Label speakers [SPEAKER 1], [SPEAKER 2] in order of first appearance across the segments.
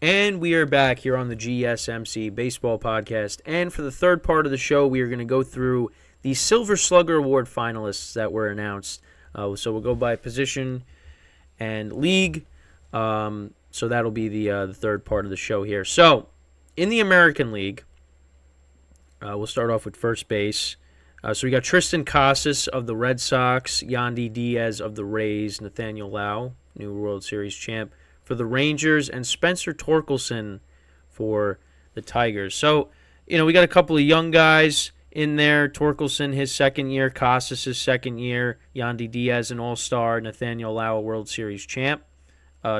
[SPEAKER 1] And we are back here on the GSMC Baseball Podcast. And for the third part of the show, we are going to go through the Silver Slugger Award finalists that were announced. So we'll go by position and league. So that'll be the third part of the show here. So in the American League, we'll start off with first base. So we got Tristan Casas of the Red Sox, Yandy Diaz of the Rays, Nathaniel Lau, new World Series champ for the Rangers, and Spencer Torkelson for the Tigers. So, we got a couple of young guys in there. Torkelson, his second year. Casas, his second year. Yandy Diaz, an all-star. Nathaniel Lau, a World Series champ.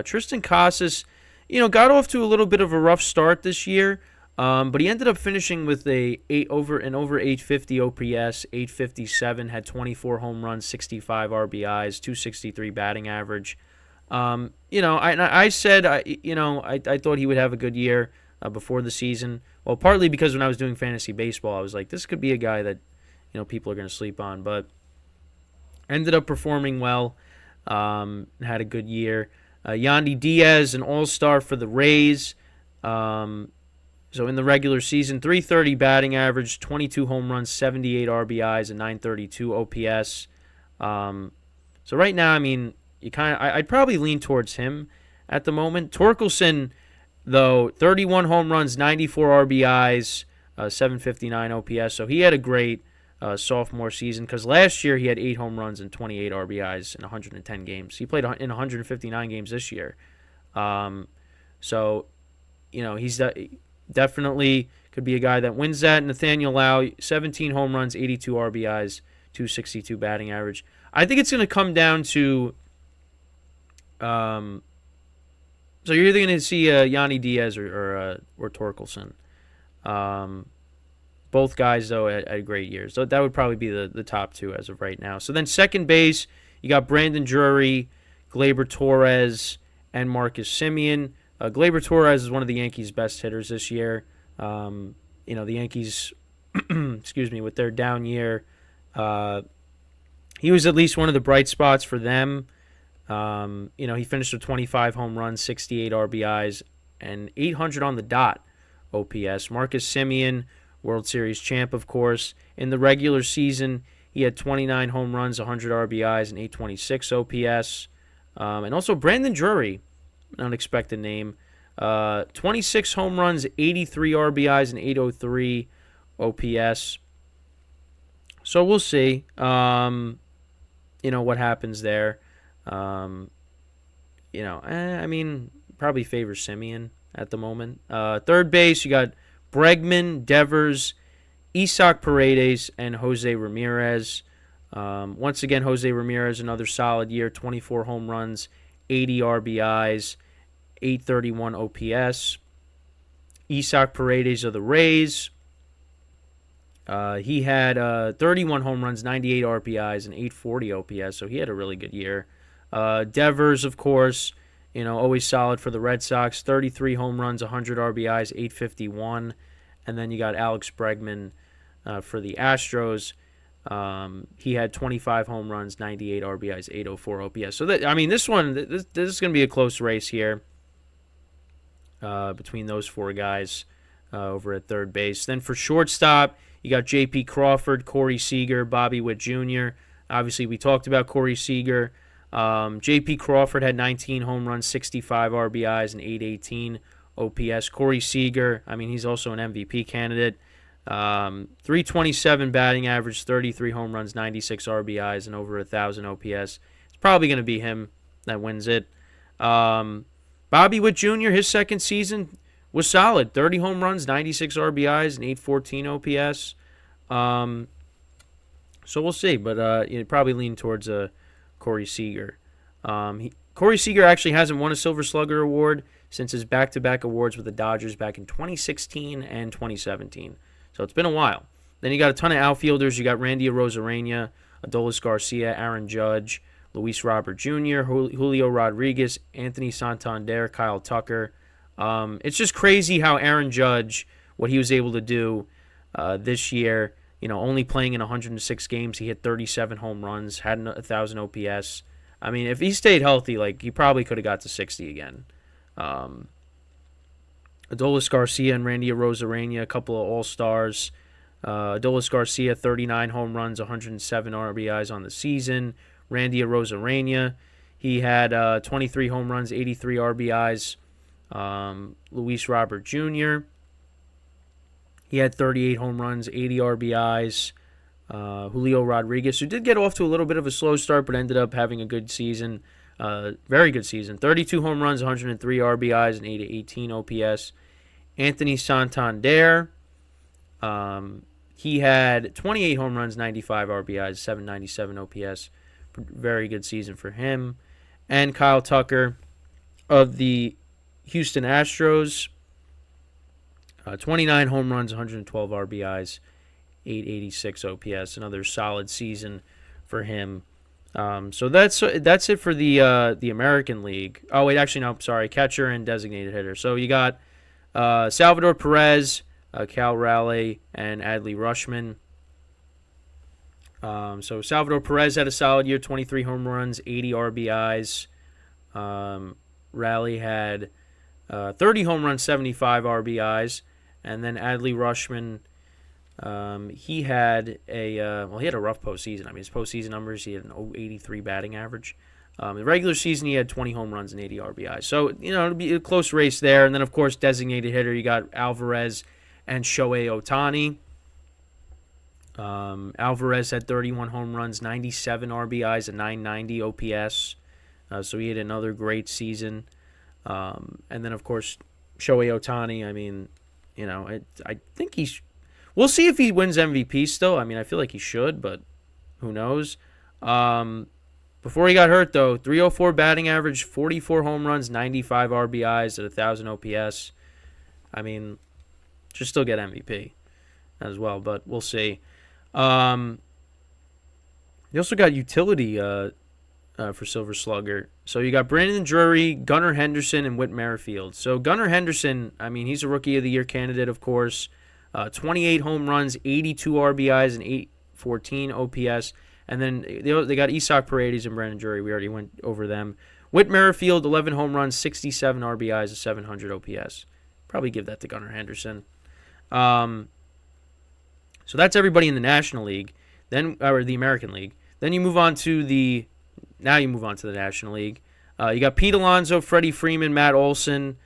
[SPEAKER 1] Tristan Casas, got off to a little bit of a rough start this year, but he ended up finishing with an over 850 OPS, 857, had 24 home runs, 65 RBIs, 263 batting average. I said, I thought he would have a good year before the season. Well, partly because when I was doing fantasy baseball, I was like, this could be a guy that, people are going to sleep on. But ended up performing well, had a good year. Yandy Diaz, an all-star for the Rays. So in the regular season, 330 batting average, 22 home runs, 78 RBIs, and 932 OPS. So right now, I'd probably lean towards him at the moment. Torkelson, though, 31 home runs, 94 RBIs, 759 OPS. So he had a great sophomore season because last year he had 8 home runs and 28 RBIs in 110 games. He played in 159 games this year. He's definitely could be a guy that wins that. Nathaniel Lau, 17 home runs, 82 RBIs, 262 batting average. I think it's going to come down to so you're either going to see Yandy Diaz or Torkelson. Both guys, though, at great years. So that would probably be the top two as of right now. So then second base, you got Brandon Drury, Gleyber Torres, and Marcus Semien. Gleyber Torres is one of the Yankees' best hitters this year. The Yankees, with their down year, he was at least one of the bright spots for them. He finished with 25 home runs, 68 RBIs, and 800 on the dot OPS. Marcus Semien, World Series champ, of course. In the regular season, he had 29 home runs, 100 RBIs, and 826 OPS. And also Brandon Drury, an unexpected name. 26 home runs, 83 RBIs, and 803 OPS. So we'll see, what happens there. Probably favors Semien at the moment. Third base, you got Bregman, Devers, Isaac Paredes, and Jose Ramirez. Once again, Jose Ramirez, another solid year, 24 home runs, 80 RBIs, 831 OPS. Isaac Paredes of the Rays. He had 31 home runs, 98 RBIs, and 840 OPS, so he had a really good year. Devers, of course, always solid for the Red Sox. 33 home runs, 100 RBIs, 851. And then you got Alex Bregman for the Astros. He had 25 home runs, 98 RBIs, 804 OPS. So, this is going to be a close race here between those four guys over at third base. Then for shortstop, you got J.P. Crawford, Corey Seager, Bobby Witt Jr. Obviously, we talked about Corey Seager. J.P. Crawford had 19 home runs, 65 RBIs, and 818 OPS. Corey Seager, he's also an MVP candidate. 327 batting average, 33 home runs, 96 RBIs, and over 1,000 OPS. It's probably going to be him that wins it. Bobby Witt Jr., his second season was solid. 30 home runs, 96 RBIs, and 814 OPS. So we'll see, but you'd probably lean towards Corey Seager. Corey Seager actually hasn't won a Silver Slugger Award since his back-to-back awards with the Dodgers back in 2016 and 2017. So it's been a while. Then you got a ton of outfielders. You got Randy Arozarena, Adolis Garcia, Aaron Judge, Luis Robert Jr., Julio Rodriguez, Anthony Santander, Kyle Tucker. It's just crazy how Aaron Judge, what he was able to do this year, only playing in 106 games, he hit 37 home runs, had 1,000 OPS. If he stayed healthy, he probably could have got to 60 again. Adolis Garcia and Randy Arozarena, a couple of all-stars. Adolis Garcia, 39 home runs, 107 RBIs on the season. Randy Arozarena, he had 23 home runs, 83 RBIs. Luis Robert Jr., he had 38 home runs, 80 RBIs. Julio Rodriguez, who did get off to a little bit of a slow start, but ended up having a good season. Very good season. 32 home runs, 103 RBIs, and 818 OPS. Anthony Santander, he had 28 home runs, 95 RBIs, 797 OPS. Very good season for him. And Kyle Tucker of the Houston Astros, 29 home runs, 112 RBIs, 886 OPS. Another solid season for him. So that's it for the American League. Oh wait, actually no, sorry, catcher and designated hitter. So you got Salvador Perez, Cal Raleigh, and Adley Rutschman. So Salvador Perez had a solid year, 23 home runs, 80 RBIs. Raleigh had 30 home runs, 75 RBIs, and then Adley Rutschman. He had he had a rough postseason. I mean, his postseason numbers, he had an .083 batting average. The regular season, he had 20 home runs and 80 RBIs. So, it'll be a close race there. And then, of course, designated hitter, you got Alvarez and Shohei Ohtani. Alvarez had 31 home runs, 97 RBIs, and 990 OPS. So he had another great season. And then, of course, Shohei Ohtani, I mean, I think he's... We'll see if he wins MVP still. I mean, I feel like he should, but who knows. Before he got hurt, though, 304 batting average, 44 home runs, 95 RBIs at 1,000 OPS. I mean, should still get MVP as well, but we'll see. You also got utility for Silver Slugger. So you got Brandon Drury, Gunnar Henderson, and Whit Merrifield. So Gunnar Henderson, I mean, he's a Rookie of the Year candidate, of course. 28 home runs, 82 RBIs, and 814 OPS. And then they got Isaac Paredes and Brandon Drury. We already went over them. Whit Merrifield, 11 home runs, 67 RBIs, and 700 OPS. Probably give that to Gunnar Henderson. So that's everybody in the National League, or the American League. Then you move on to the National League. You got Pete Alonso, Freddie Freeman, Matt Olson.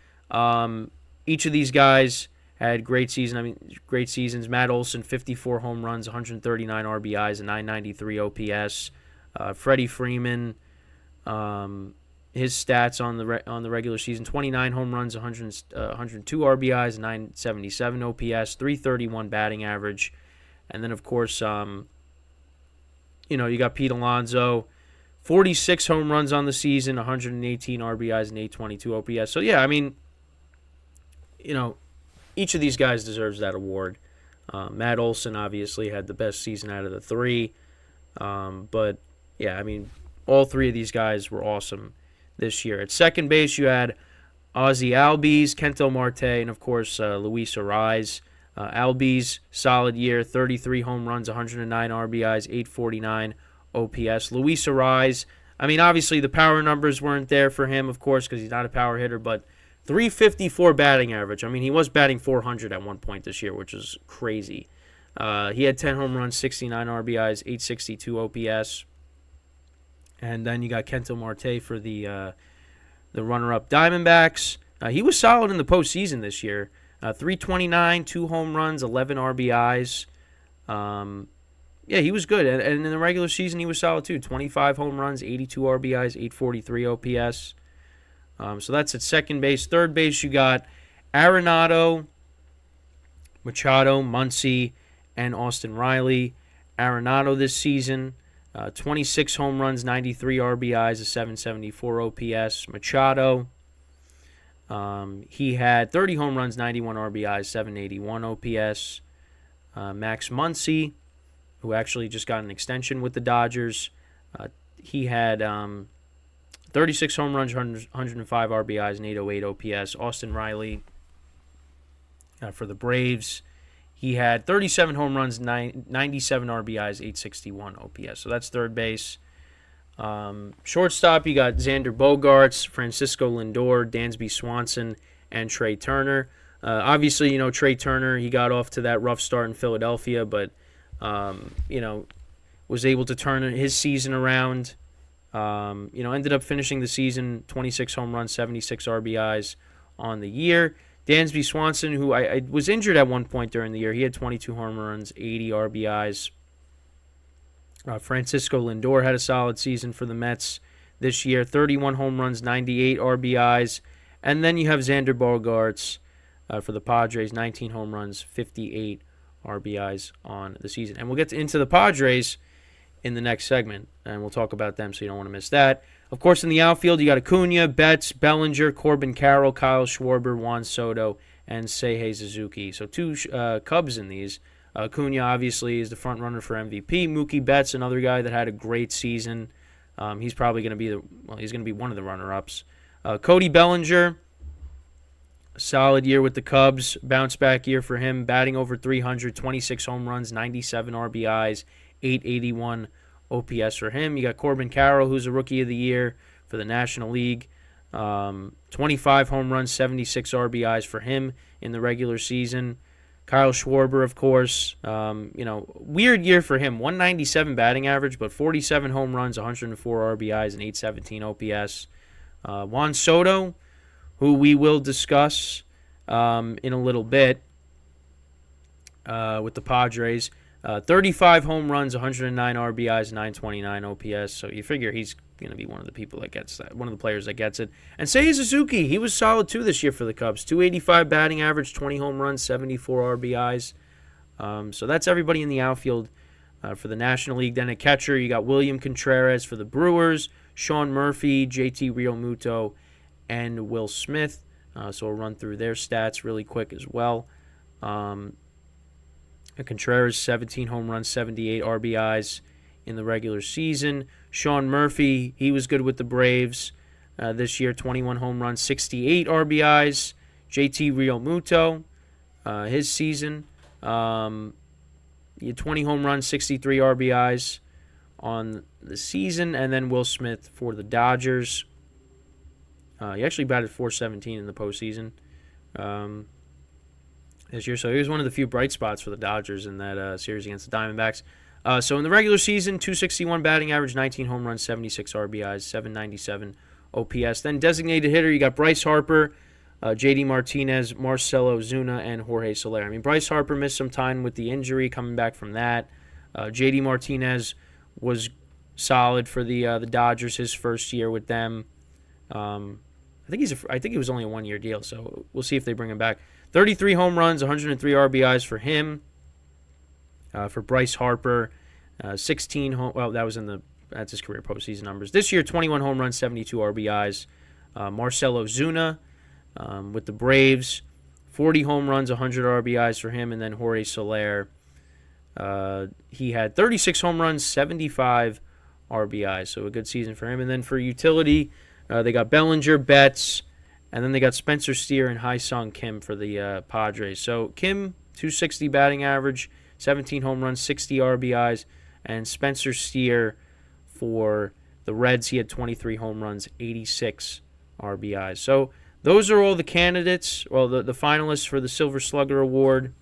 [SPEAKER 1] Each of these guys had great seasons. Matt Olson, 54 home runs, 139 RBIs, and 993 OPS. Freddie Freeman, his stats on the regular season: 29 home runs, 102 RBIs, and 977 OPS, 331 batting average. And then, of course, you got Pete Alonso, 46 home runs on the season, 118 RBIs, and 822 OPS. So, yeah, I mean, each of these guys deserves that award. Matt Olson obviously had the best season out of the three. But, yeah, I mean, all three of these guys were awesome this year. At second base, you had Ozzie Albies, Kento Marte, and, of course, Luis Arraez. Albies, solid year, 33 home runs, 109 RBIs, 849 OPS. Luis Arraez, I mean, obviously the power numbers weren't there for him, of course, because he's not a power hitter, but 354 batting average. I mean, he was batting 400 at one point this year, which is crazy. He had 10 home runs, 69 RBIs, 862 OPS. And then you got Kento Marte for the runner-up Diamondbacks. He was solid in the postseason this year. 329, 2 home runs, 11 RBIs. Yeah, he was good. And in the regular season, he was solid too. 25 home runs, 82 RBIs, 843 OPS. So that's at second base. Third base, you got Arenado, Machado, Muncy, and Austin Riley. Arenado this season, 26 home runs, 93 RBIs, a 774 OPS. Machado, he had 30 home runs, 91 RBIs, 781 OPS. Max Muncy, who actually just got an extension with the Dodgers, he had 36 home runs, 105 RBIs, and 808 OPS. Austin Riley for the Braves, he had 37 home runs, 97 RBIs, 861 OPS. So that's third base. Shortstop, you got Xander Bogaerts, Francisco Lindor, Dansby Swanson, and Trey Turner. Obviously, Trey Turner, he got off to that rough start in Philadelphia, but, was able to turn his season around. Ended up finishing the season 26 home runs, 76 RBIs on the year. Dansby Swanson, who I was injured at one point during the year, he had 22 home runs, 80 RBIs. Francisco Lindor had a solid season for the Mets this year, 31 home runs, 98 RBIs. And then you have Xander Bogaerts for the Padres, 19 home runs, 58 RBIs on the season. And we'll get into the Padres in the next segment, and we'll talk about them, so you don't want to miss that. Of course, in the outfield, you got Acuna, Betts, Bellinger, Corbin Carroll, Kyle Schwarber, Juan Soto, and Seihei Suzuki. So 2 Cubs in these. Acuna, obviously, is the front runner for MVP. Mookie Betts, another guy that had a great season. He's probably going to be he's going to be one of the runner-ups. Cody Bellinger, solid year with the Cubs, bounce-back year for him, batting over 300, 26 home runs, 97 RBIs, 881 OPS for him. You got Corbin Carroll, who's a Rookie of the Year for the National League, 25 home runs, 76 RBIs for him in the regular season. Kyle Schwarber, of course, weird year for him, 197 batting average, but 47 home runs, 104 RBIs, and 817 OPS. Juan Soto, who we will discuss in a little bit with the Padres, 35 home runs, 109 RBIs, 929 OPS. So you figure he's going to be one of the people that gets that, one of the players that gets it. And Seiya Suzuki, he was solid too this year for the Cubs. 285 batting average, 20 home runs, 74 RBIs. So that's everybody in the outfield for the National League. Then at catcher, you got William Contreras for the Brewers, Sean Murphy, JT Realmuto, and Will Smith. So we'll run through their stats really quick as well. Contreras, 17 home runs, 78 RBIs in the regular season. Sean Murphy, he was good with the Braves this year, 21 home runs, 68 RBIs. JT Realmuto, his season, he had 20 home runs, 63 RBIs on the season. And then Will Smith for the Dodgers. He actually batted .417 in the postseason this year. So he was one of the few bright spots for the Dodgers in that series against the Diamondbacks. So in the regular season, 261 batting average, 19 home runs, 76 RBIs, 797 OPS. Then designated hitter, you got Bryce Harper, J.D. Martinez, Marcelo Zuna, and Jorge Soler. I mean, Bryce Harper missed some time with the injury, coming back from that. J.D. Martinez was solid for the Dodgers his first year with them. I think it was only a one-year deal, so we'll see if they bring him back. 33 home runs, 103 RBIs for him. For Bryce Harper, 16 that's his career postseason numbers. This year, 21 home runs, 72 RBIs. Marcelo Zuna with the Braves, 40 home runs, 100 RBIs for him, and then Jorge Soler. He had 36 home runs, 75 RBIs, so a good season for him. And then for utility, they got Bellinger, Betts, and then they got Spencer Steer and Hai-Sung Kim for the Padres. So Kim, 260 batting average, 17 home runs, 60 RBIs, and Spencer Steer for the Reds, he had 23 home runs, 86 RBIs. So those are all the candidates, well, the finalists for the Silver Slugger Award.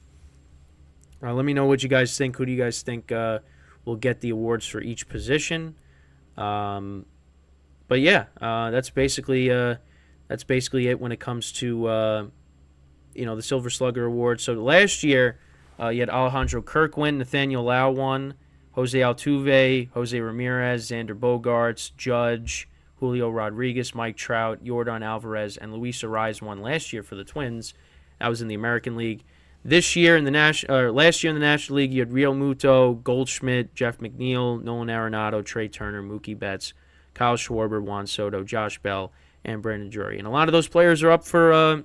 [SPEAKER 1] Let me know what you guys think. Who do you guys think will get the awards for each position? But yeah, that's basically it when it comes to the Silver Slugger Award. So last year, you had Alejandro Kirk win, Nathaniel Lau won, Jose Altuve, Jose Ramirez, Xander Bogaerts, Judge, Julio Rodriguez, Mike Trout, Yordan Alvarez, and Luis Arraez won last year for the Twins. That was in the American League. This year last year in the National League, you had Realmuto, Goldschmidt, Jeff McNeil, Nolan Arenado, Trey Turner, Mookie Betts, Kyle Schwarber, Juan Soto, Josh Bell, and Brandon Drury. And a lot of those players are up for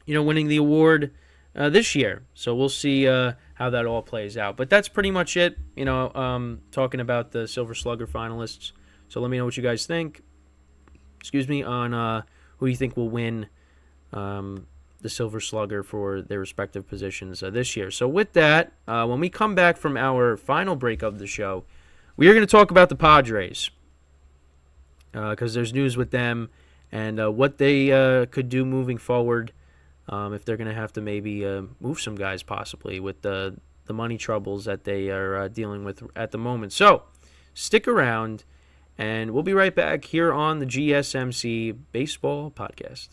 [SPEAKER 1] winning the award this year. So we'll see how that all plays out. But that's pretty much it, talking about the Silver Slugger finalists. So let me know what you guys think, on who you think will win the Silver Slugger for their respective positions this year. So with that, when we come back from our final break of the show, we are going to talk about the Padres because there's news with them and what they could do moving forward if they're going to have to maybe move some guys possibly with the money troubles that they are dealing with at the moment. So stick around, and we'll be right back here on the GSMC Baseball Podcast.